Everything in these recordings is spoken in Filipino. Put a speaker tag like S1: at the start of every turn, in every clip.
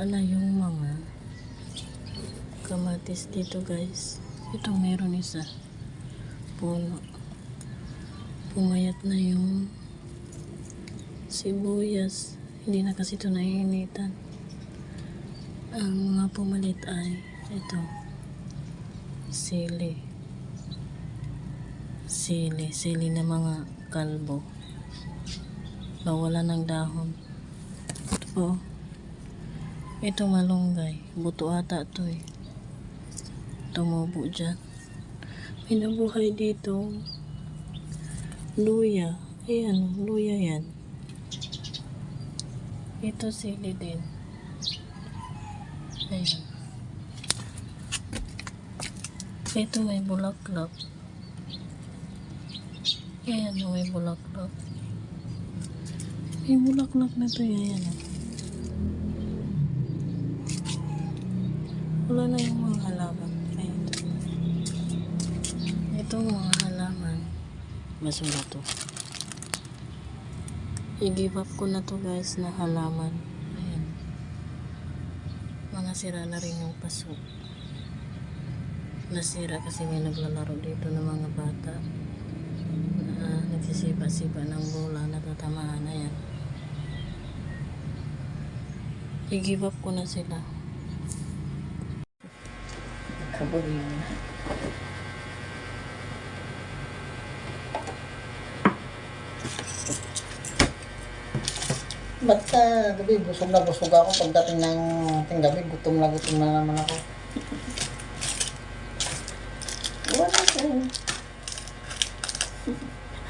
S1: Na yung mga kamatis dito guys. Ito meron isa puno. Pumayat na yung sibuyas. Hindi na kasi ito naiinitan. Ang mga pumalit ay ito, sili na mga kalbo. Nawala ng dahon. Ito po. Ito malunggay. Buto ata ito eh. Tumubo dyan. May nabuhay dito. Luya. Ayan, luya yan. Ito sili din. Ayan. Ito may bulaklak. Ayan, may bulaklak. May bulaklak na ito. Ayan. Wala na yung mga halaman. Ayan. Ito mga halaman. Basura to. I-give up ko na to guys na halaman. Ayan. Mga sira na rin yung paso. Nasira kasi may naglalaro dito ng mga bata. Nagsisipa-sipa ng bola, natatamaan. Ayan. I-give up ko na sila. Kabuli na.
S2: Ba't gabi, busog na busog ako pagdating ng ating gabi, gutom na naman ako.
S1: Wala sa'yo.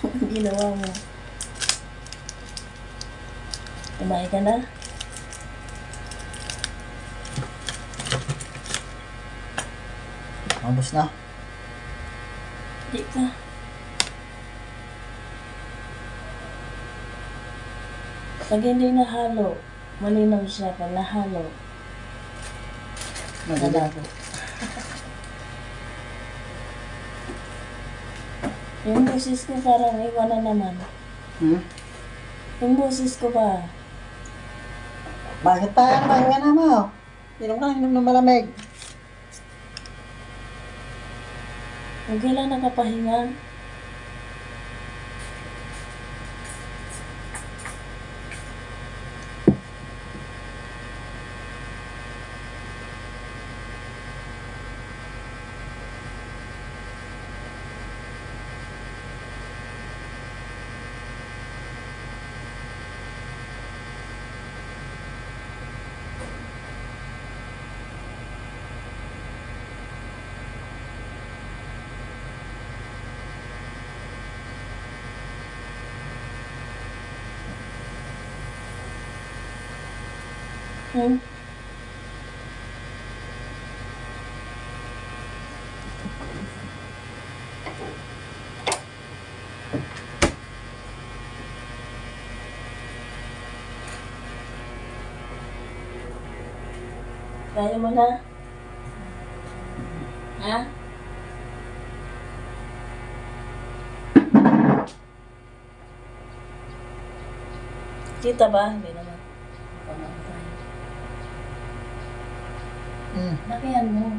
S1: Ang ginawa mo. Kumain ka na?
S2: Mabos na.
S1: Hindi pa. Pag hindi nahalo, malinaw siya. Pag nahalo, malabo. Yung boses ko parang iwan na naman. Yung boses ko ba?
S2: Bakit pa? Pahinga na mo. Inom ka, inom na malamig.
S1: Kung kailan nakapahinga, kaya mo na? Ha? Kita ba? Hindi naman. Lakihan mo.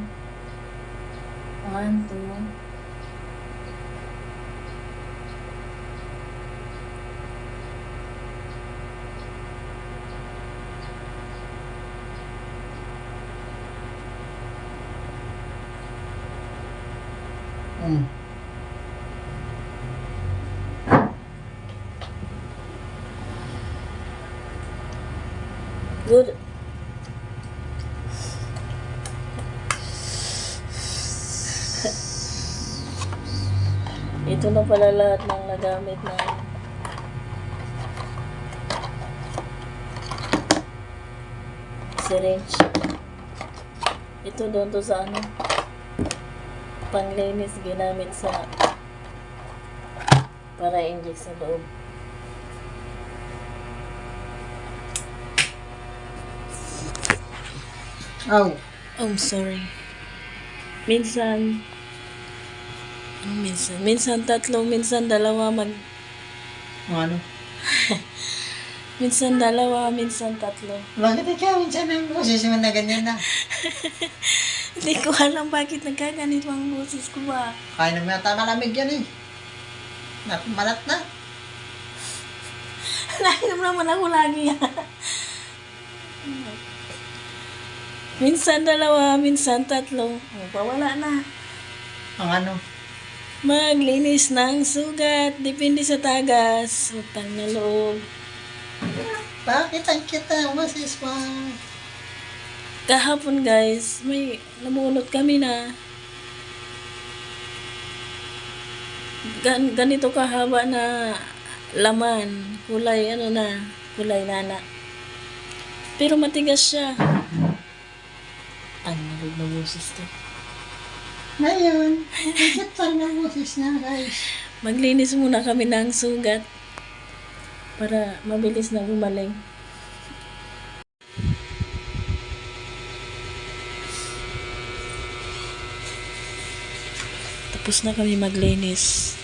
S1: 1, 2. Good. Ito na pala lahat ng nagamit na syringe. Ito doon to sa ano, panglinis ginamit sa para inject sa loob.
S2: Oh.
S1: I'm sorry. Minsan, minsan tatlo, minsan dalawa
S2: Ano?
S1: minsan dalawa, minsan tatlo.
S2: Bakit ikaw minsan ang boses mo na ganyan na?
S1: Hindi ko alam bakit nagkaganito ang boses ko ba.
S2: Kaya naman yata malamig yan eh. Malat na.
S1: Nainom naman ako lagi. Minsan dalawa, minsan tatlo. Wala na.
S2: Ang ano?
S1: Maglinis ng sugat. Depende sa tagas. Utang na loob.
S2: Bakit ang kita boses mo?
S1: Kahapon guys, may nabunot kami na ganito kahaba na laman. Kulay kulay nana. Pero matigas siya. Ang nalog na boses to.
S2: Ngayon, higit pa rin ang boses niya guys.
S1: Maglinis muna kami ng sugat para mabilis na gumaling. Tapos na kami maglinis.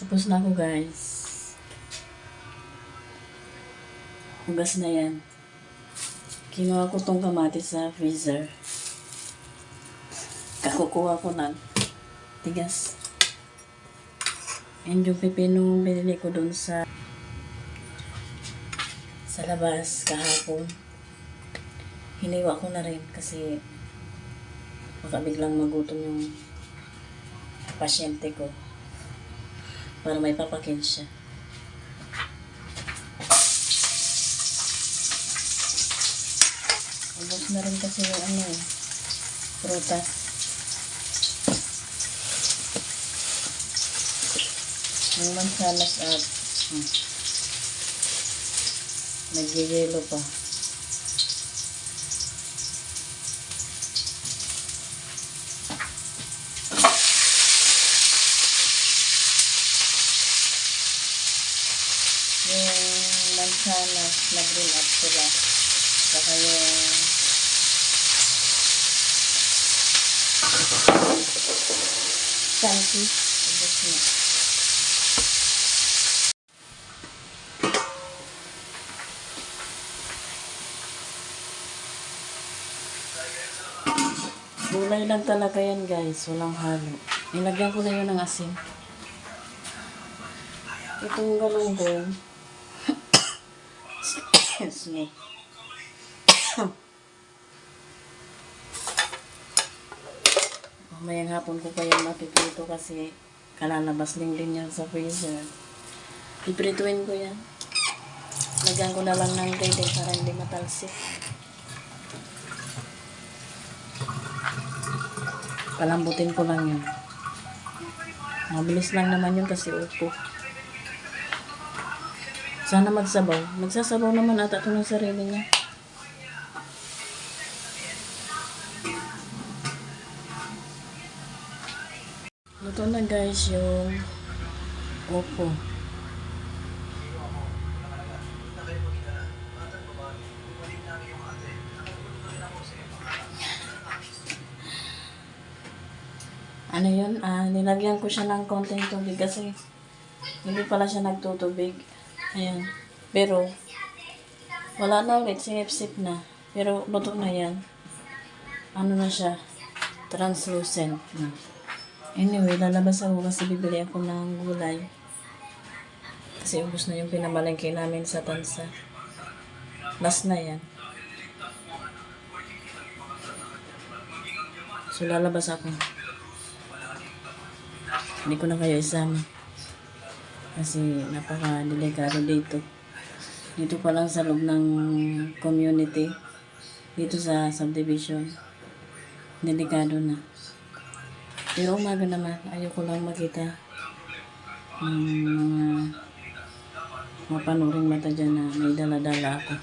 S1: Tapos na ako guys. Hugas na yan. Kinuha ko tong kamatis sa freezer. Kakukuha ko ng tigas. And yung pipinong binili ko dun sa labas kahapon. Hiniwa ko na rin kasi baka biglang magutom yung pasyente ko para may papakin siya. Ubos na rin kasi yung prutas. Yung mansanas at nagyayelo pa. Yung mansanas nag-green up sila. Saka yung santi. Ubos na. Gulay lang talaga yan guys, walang halo. Nilagyan ko na yun ng asin. Itong galunggong. Excuse me. Mamayang hapon ko pa yung mapiprito kasi kalalabas din yan sa freezer. Piprituin ko yan. Lagyan ko na lang ng gayday para hindi matalsik. Palambutin ko lang yun. Mabilis lang naman yun kasi upo. Sana magsabaw. Magsasabaw naman ata ito ng sarili niya. Luto na guys yung upo. Ano yun? Nilagyan ko siya ng konting tubig kasi hindi pala siya nagtutubig. Ayan. Pero, wala na ulit. Sinip-sip na. Pero, luto na yan. Ano na siya? Translucent na. Anyway, lalabas ako kasi bibili ako ng gulay. Kasi ubos na yung pinamalengke namin sa tansa. Last na yan. So, lalabas ako. Hindi ko na kayo isama. Kasi napaka-delikado dito. Dito pa lang sa loob ng community. Dito sa subdivision. Delikado na. Pero umaga naman, ayoko lang makita ng mga mapanuring mata dyan na may dala-dala ako.